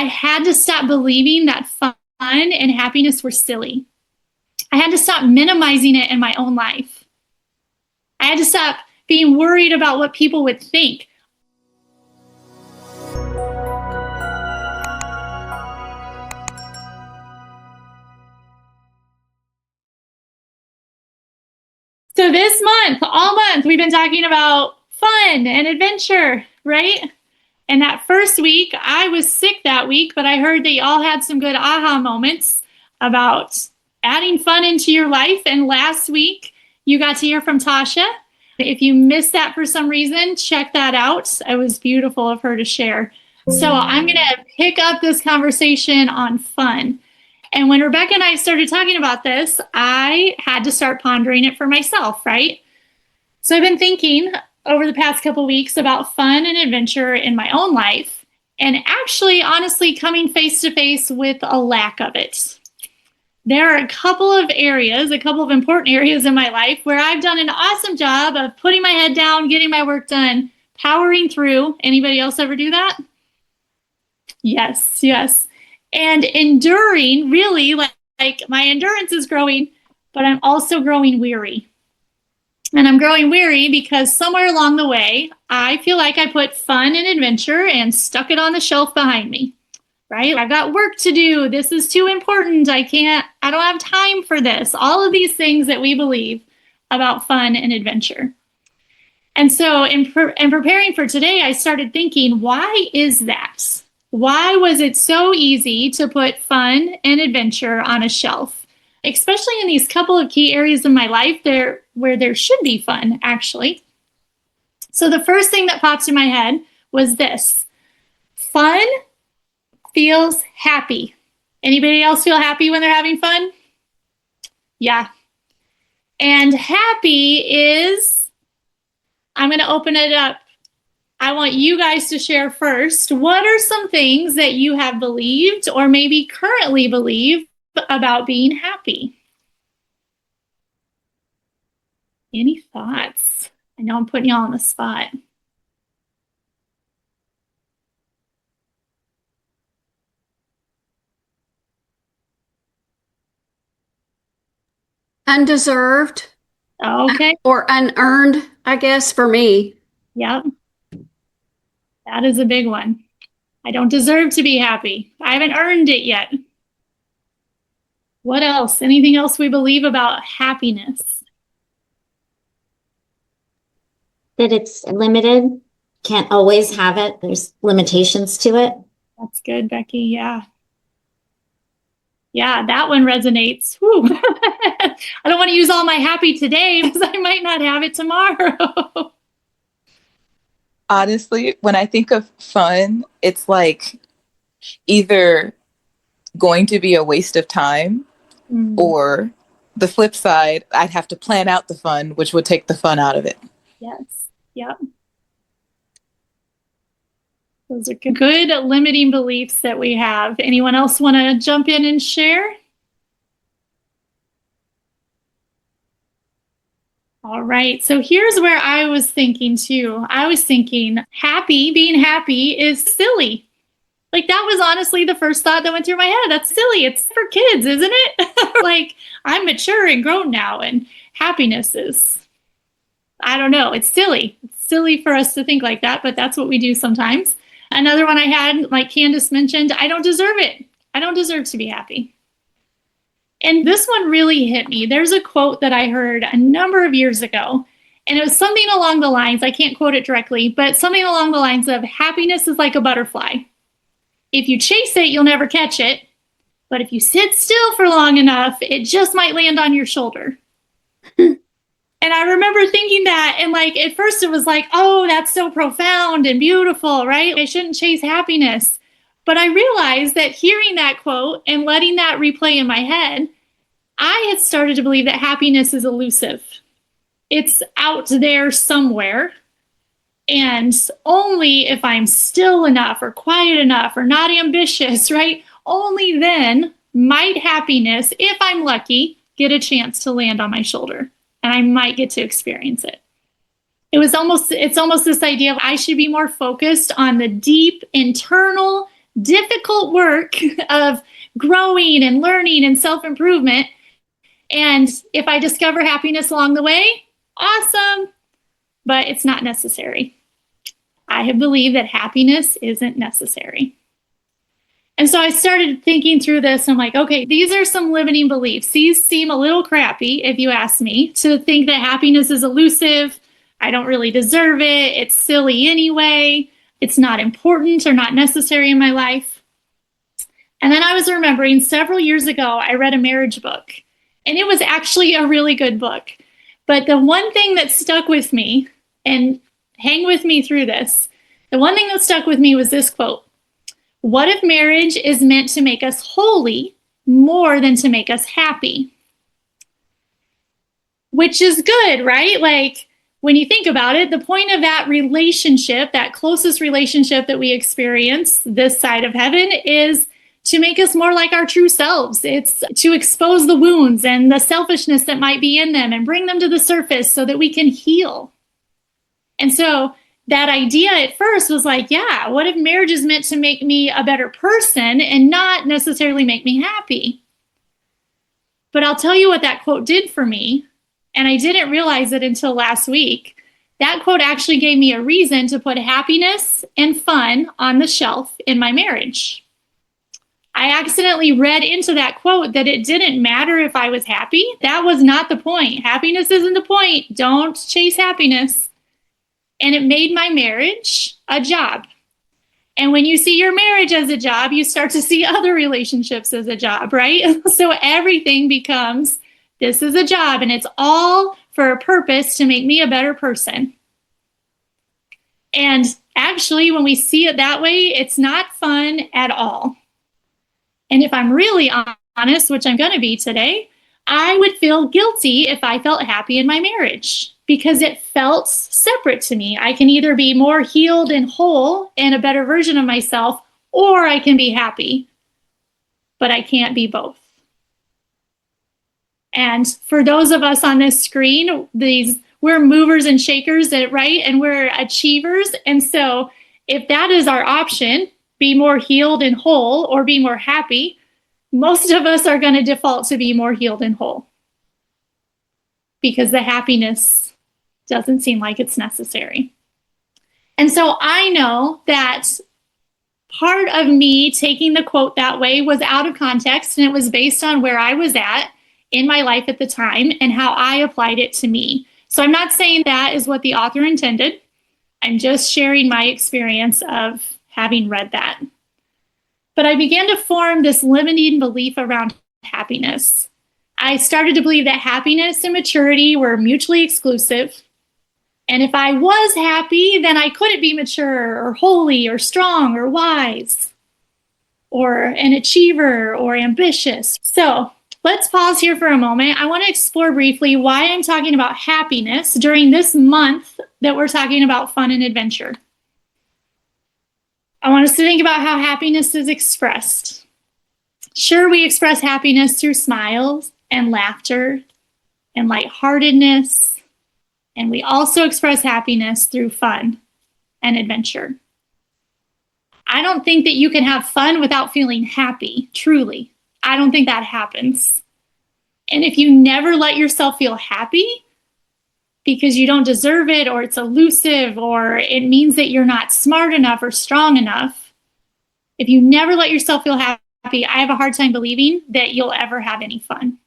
I had to stop believing that fun and happiness were silly. I had to stop minimizing it in my own life. I had to stop being worried about what people would think. So this month, all month, we've been talking about fun and adventure, right? And that first week, I was sick that week, but I heard that y'all had some good aha moments about adding fun into your life. And last week, you got to hear from Tasha. If you missed that for some reason, check that out. It was beautiful of her to share. So I'm going to pick up this conversation on fun. And when Rebecca and I started talking about this, I had to start pondering it for myself, right? So I've been thinking over the past couple weeks about fun and adventure in my own life, and actually, honestly, coming face to face with a lack of it. There are a couple of important areas in my life where I've done an awesome job of putting my head down, getting my work done, powering through. Anybody else ever do that? Yes. And enduring, really, like my endurance is growing, but I'm also growing weary. And I'm growing weary because somewhere along the way, I feel like I put fun and adventure and stuck it on the shelf behind me, right? I've got work to do. This is too important. I don't have time for this. All of these things that we believe about fun and adventure. And so in preparing for today, I started thinking, why is that? Why was it so easy to put fun and adventure on a shelf, especially in these couple of key areas in my life where there should be fun, actually? So the first thing that popped in my head was this: fun feels happy. Anybody else feel happy when they're having fun? Yeah. And happy is, I'm going to open it up. I want you guys to share first. What are some things that you have believed or maybe currently believe about being happy? Any thoughts? I know I'm putting y'all on the spot. Undeserved. Okay. Or unearned, I guess, for me. Yep. That is a big one. I don't deserve to be happy. I haven't earned it yet. What else? Anything else we believe about happiness? That it's limited. Can't always have it. There's limitations to it. That's good, Becky. Yeah. Yeah, that one resonates. Whew. I don't want to use all my happy today because I might not have it tomorrow. Honestly, when I think of fun, it's like either going to be a waste of time or the flip side, I'd have to plan out the fun, which would take the fun out of it. Yes. Yep. Those are good limiting beliefs that we have. Anyone else want to jump in and share? All right. So here's where I was thinking too. I was thinking being happy is silly. Like that was honestly the first thought that went through my head. That's silly. It's for kids, isn't it? Like I'm mature and grown now, and happiness is, I don't know, it's silly. It's silly for us to think like that, but that's what we do sometimes. Another one I had, like Candace mentioned, I don't deserve it. I don't deserve to be happy. And this one really hit me. There's a quote that I heard a number of years ago, and it was something along the lines, I can't quote it directly, but something along the lines of happiness is like a butterfly. If you chase it, you'll never catch it. But if you sit still for long enough, it just might land on your shoulder. And I remember thinking that, and like at first it was like, oh, that's so profound and beautiful, right? I shouldn't chase happiness. But I realized that hearing that quote and letting that replay in my head, I had started to believe that happiness is elusive. It's out there somewhere. And only if I'm still enough or quiet enough or not ambitious, right? Only then might happiness, if I'm lucky, get a chance to land on my shoulder. And I might get to experience it. It's almost this idea of I should be more focused on the deep internal difficult work of growing and learning and self-improvement. And if I discover happiness along the way, awesome, but it's not necessary. I have believed that happiness isn't necessary. And so I started thinking through this. And I'm like, okay, these are some limiting beliefs. These seem a little crappy, if you ask me, to think that happiness is elusive. I don't really deserve it. It's silly anyway. It's not important or not necessary in my life. And then I was remembering several years ago, I read a marriage book, and it was actually a really good book. But the one thing that stuck with me, and hang with me through this, the one thing that stuck with me was this quote: "What if marriage is meant to make us holy more than to make us happy?" Which is good, right? Like, when you think about it, the point of that relationship, that closest relationship that we experience this side of heaven, is to make us more like our true selves. It's to expose the wounds and the selfishness that might be in them and bring them to the surface so that we can heal. And so that idea at first was like, yeah, what if marriage is meant to make me a better person and not necessarily make me happy? But I'll tell you what that quote did for me, and I didn't realize it until last week. That quote actually gave me a reason to put happiness and fun on the shelf in my marriage. I accidentally read into that quote that it didn't matter if I was happy. That was not the point. Happiness isn't the point. Don't chase happiness. And it made my marriage a job. And when you see your marriage as a job, you start to see other relationships as a job, right? So everything becomes, this is a job, and it's all for a purpose to make me a better person. And actually, when we see it that way, it's not fun at all. And if I'm really honest, which I'm going to be today, I would feel guilty if I felt happy in my marriage because it felt separate to me. I can either be more healed and whole and a better version of myself, or I can be happy, but I can't be both. And for those of us on this screen, we're movers and shakers, right? And we're achievers. And so if that is our option, be more healed and whole or be more happy, most of us are going to default to be more healed and whole because the happiness doesn't seem like it's necessary. And so I know that part of me taking the quote that way was out of context, and it was based on where I was at in my life at the time and how I applied it to me. So I'm not saying that is what the author intended. I'm just sharing my experience of having read that. But I began to form this limiting belief around happiness. I started to believe that happiness and maturity were mutually exclusive. And if I was happy, then I couldn't be mature or holy or strong or wise or an achiever or ambitious. So let's pause here for a moment. I want to explore briefly why I'm talking about happiness during this month that we're talking about fun and adventure. I want us to think about how happiness is expressed. Sure, we express happiness through smiles and laughter and lightheartedness, and we also express happiness through fun and adventure. I don't think that you can have fun without feeling happy, truly. I don't think that happens. And if you never let yourself feel happy, because you don't deserve it, or it's elusive, or it means that you're not smart enough or strong enough. If you never let yourself feel happy, I have a hard time believing that you'll ever have any fun.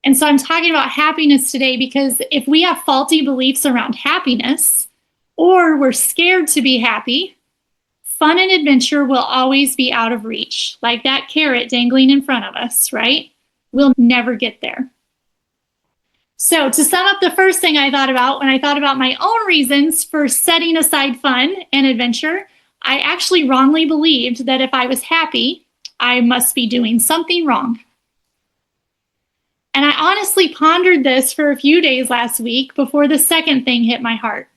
And so I'm talking about happiness today because if we have faulty beliefs around happiness, or we're scared to be happy, fun and adventure will always be out of reach, like that carrot dangling in front of us, right? We'll never get there. So to sum up the first thing I thought about when I thought about my own reasons for setting aside fun and adventure, I actually wrongly believed that if I was happy, I must be doing something wrong. And I honestly pondered this for a few days last week before the second thing hit my heart.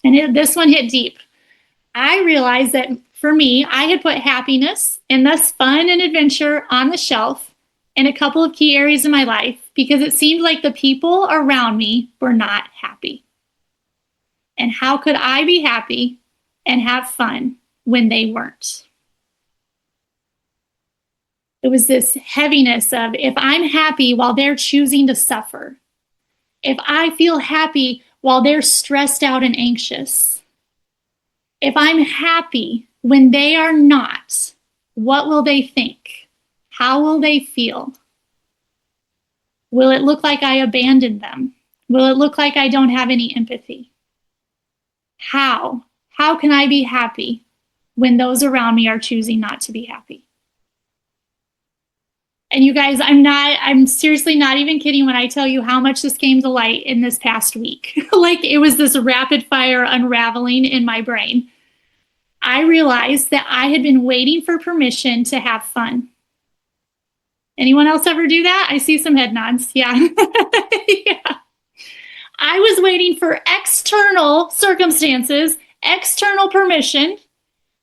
And this one hit deep. I realized that for me, I had put happiness and thus fun and adventure on the shelf in a couple of key areas in my life because it seemed like the people around me were not happy. And how could I be happy and have fun when they weren't. It was this heaviness of, if I'm happy while they're choosing to suffer, if I feel happy while they're stressed out and anxious, if I'm happy when they are not, what will they think? How will they feel? Will it look like I abandoned them? Will it look like I don't have any empathy? How? How can I be happy when those around me are choosing not to be happy? And you guys, I'm seriously not even kidding when I tell you how much this came to light in this past week. Like, it was this rapid fire unraveling in my brain. I realized that I had been waiting for permission to have fun. Anyone else ever do that? I see some head nods. Yeah. Yeah. I was waiting for external circumstances, external permission,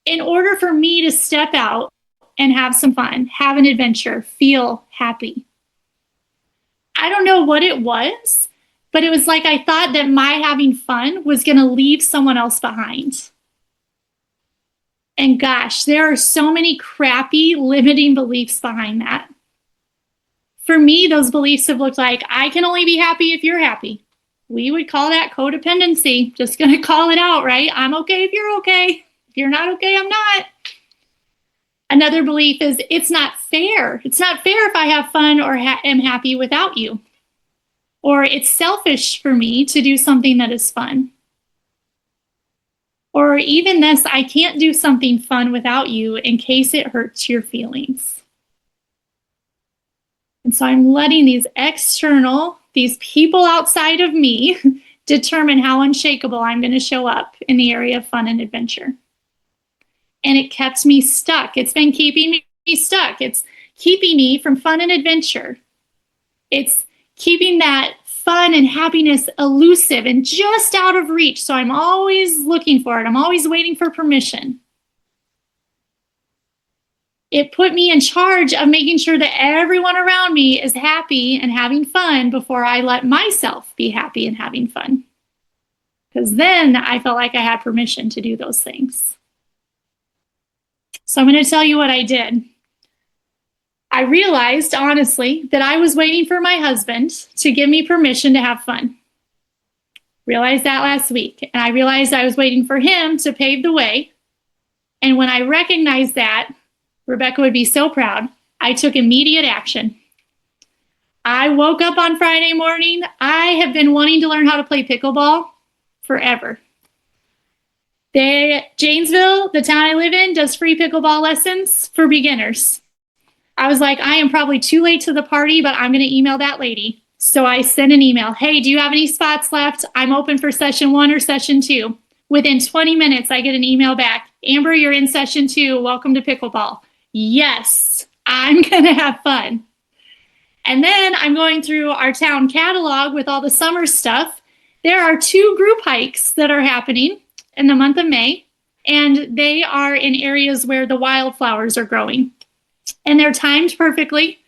in order for me to step out and have some fun, have an adventure, feel happy. I don't know what it was, but it was like I thought that my having fun was going to leave someone else behind. And gosh, there are so many crappy limiting beliefs behind that. For me, those beliefs have looked like, I can only be happy if you're happy. We would call that codependency. Just going to call it out, right? I'm okay if you're okay. If you're not okay, I'm not. Another belief is, it's not fair. It's not fair if I have fun or am happy without you. Or it's selfish for me to do something that is fun. Or even this, I can't do something fun without you in case it hurts your feelings. And so I'm letting these people outside of me determine how unshakable I'm going to show up in the area of fun and adventure. And it kept me stuck. It's been keeping me stuck. It's keeping me from fun and adventure. It's keeping that fun and happiness elusive and just out of reach. So I'm always looking for it. I'm always waiting for permission. It put me in charge of making sure that everyone around me is happy and having fun before I let myself be happy and having fun. Because then I felt like I had permission to do those things. So I'm going to tell you what I did. I realized, honestly, that I was waiting for my husband to give me permission to have fun. Realized that last week. And I realized I was waiting for him to pave the way. And when I recognized that, Rebecca would be so proud, I took immediate action. I woke up on Friday morning. I have been wanting to learn how to play pickleball forever. Janesville, the town I live in, does free pickleball lessons for beginners. I was like, I am probably too late to the party, but I'm going to email that lady. So I sent an email. Hey, do you have any spots left? I'm open for session 1 or session 2. Within 20 minutes, I get an email back. Amber, you're in session 2. Welcome to pickleball. Yes, I'm going to have fun. And then I'm going through our town catalog with all the summer stuff. There are 2 group hikes that are happening in the month of May, and they are in areas where the wildflowers are growing. And they're timed perfectly,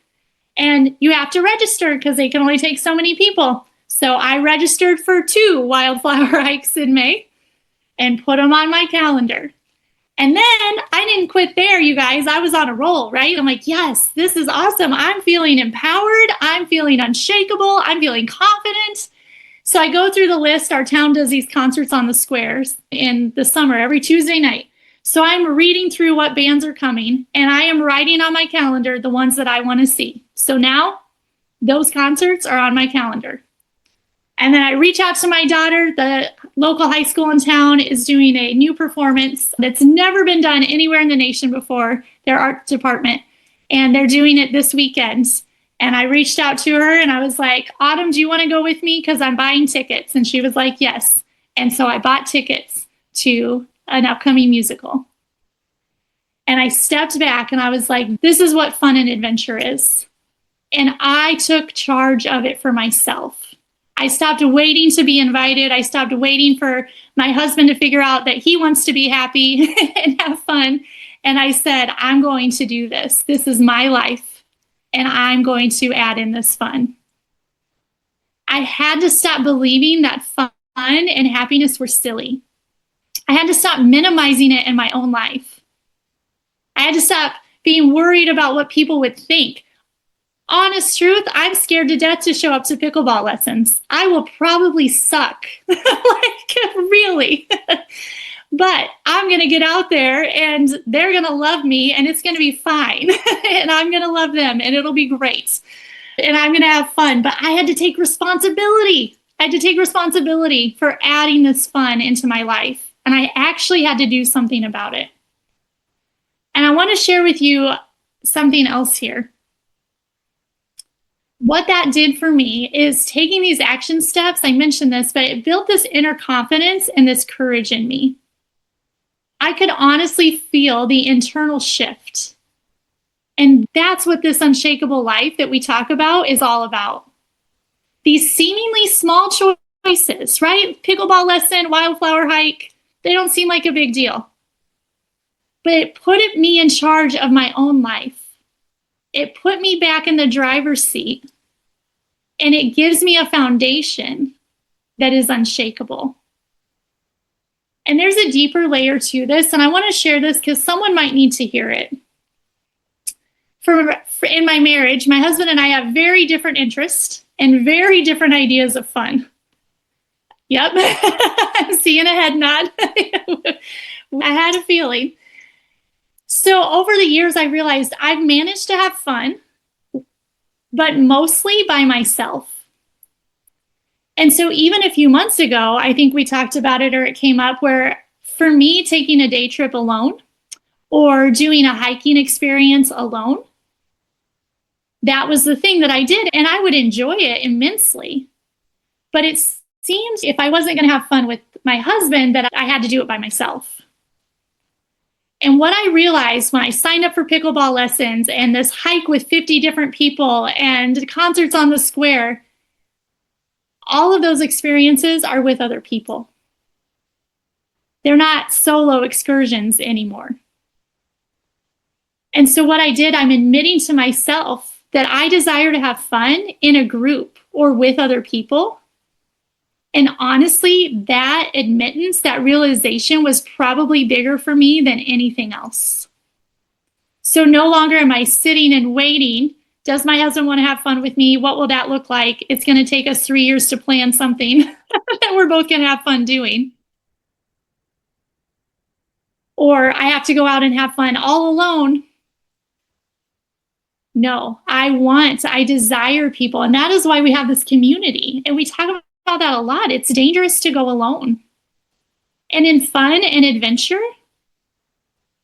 and you have to register because they can only take so many people. So I registered for 2 wildflower hikes in May and put them on my calendar. And then I didn't quit there, you guys. I was on a roll, right? I'm like, yes, this is awesome. I'm feeling empowered. I'm feeling unshakable. I'm feeling confident. So I go through the list. Our town does these concerts on the squares in the summer, every Tuesday night. So I'm reading through what bands are coming, and I am writing on my calendar the ones that I want to see. So now those concerts are on my calendar. And then I reach out to my daughter. The local high school in town is doing a new performance that's never been done anywhere in the nation before, their art department. And they're doing it this weekend. And I reached out to her and I was like, Autumn, do you want to go with me? Because I'm buying tickets. And she was like, yes. And so I bought tickets to an upcoming musical. And I stepped back and I was like, this is what fun and adventure is. And I took charge of it for myself. I stopped waiting to be invited. I stopped waiting for my husband to figure out that he wants to be happy and have fun. And I said, I'm going to do this. This is my life. And I'm going to add in this fun. I had to stop believing that fun and happiness were silly. I had to stop minimizing it in my own life. I had to stop being worried about what people would think. Honest truth, I'm scared to death to show up to pickleball lessons. I will probably suck, like really. But I'm going to get out there and they're going to love me and it's going to be fine. And I'm going to love them and it'll be great. And I'm going to have fun. But I had to take responsibility. I had to take responsibility for adding this fun into my life. And I actually had to do something about it. And I want to share with you something else here. What that did for me is taking these action steps. I mentioned this, but it built this inner confidence and this courage in me. I could honestly feel the internal shift. And that's what this unshakable life that we talk about is all about. These seemingly small choices, right? Pickleball lesson, wildflower hike, they don't seem like a big deal. But it put me in charge of my own life. It put me back in the driver's seat. And it gives me a foundation that is unshakable. And there's a deeper layer to this, and I want to share this because someone might need to hear it. In my marriage, my husband and I have very different interests and very different ideas of fun. Yep, I'm seeing a head nod. I had a feeling. So over the years, I realized I've managed to have fun, but mostly by myself. And so even a few months ago, I think we talked about it or it came up where for me, taking a day trip alone or doing a hiking experience alone, that was the thing that I did. And I would enjoy it immensely. But it seemed if I wasn't going to have fun with my husband, that I had to do it by myself. And what I realized when I signed up for pickleball lessons and this hike with 50 different people and concerts on the square, all of those experiences are with other people. They're not solo excursions anymore. And so what I did, I'm admitting to myself that I desire to have fun in a group or with other people. And honestly, that admittance, that realization was probably bigger for me than anything else. So no longer am I sitting and waiting. Does my husband want to have fun with me? What will that look like? It's going to take us 3 years to plan something that we're both going to have fun doing. Or I have to go out and have fun all alone. No, I desire people. And that is why we have this community. And we talk about that a lot. It's dangerous to go alone. And in fun and adventure,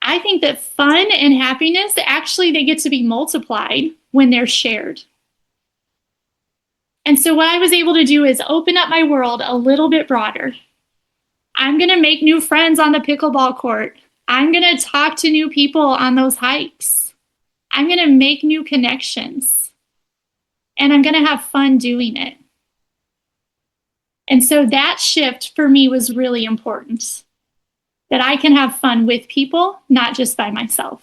I think that fun and happiness, actually, they get to be multiplied when they're shared. And so what I was able to do is open up my world a little bit broader. I'm going to make new friends on the pickleball court. I'm going to talk to new people on those hikes. I'm going to make new connections. And I'm going to have fun doing it. And so that shift for me was really important. That I can have fun with people, not just by myself.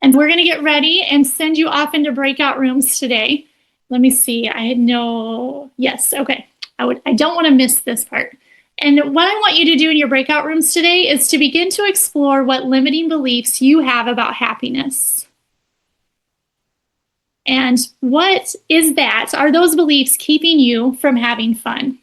And we're going to get ready and send you off into breakout rooms today. Let me see. Yes, okay. I don't want to miss this part. And what I want you to do in your breakout rooms today is to begin to explore what limiting beliefs you have about happiness. And what is that? Are those beliefs keeping you from having fun?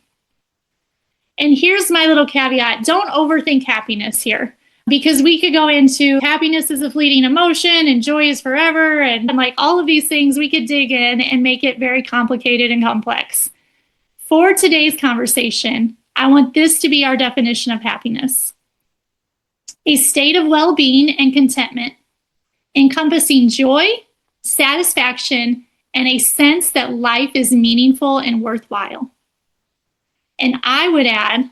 And here's my little caveat. Don't overthink happiness here. Because we could go into happiness is a fleeting emotion and joy is forever. And like all of these things, we could dig in and make it very complicated and complex. For today's conversation, I want this to be our definition of happiness. A state of well-being and contentment, encompassing joy, satisfaction, and a sense that life is meaningful and worthwhile. And I would add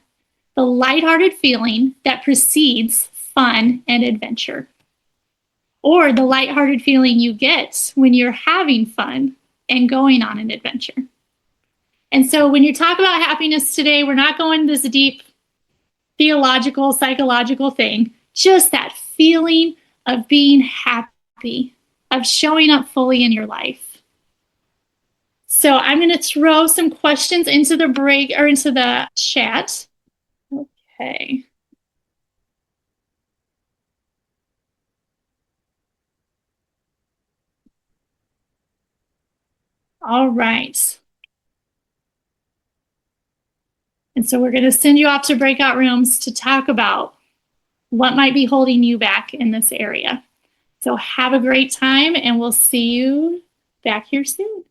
the lighthearted feeling that precedes fun and adventure, or the lighthearted feeling you get when you're having fun and going on an adventure. And so when you talk about happiness today, we're not going this deep theological, psychological thing, just that feeling of being happy, of showing up fully in your life. So I'm going to throw some questions into the chat. Okay. All right. And so we're going to send you off to breakout rooms to talk about what might be holding you back in this area. So have a great time, and we'll see you back here soon.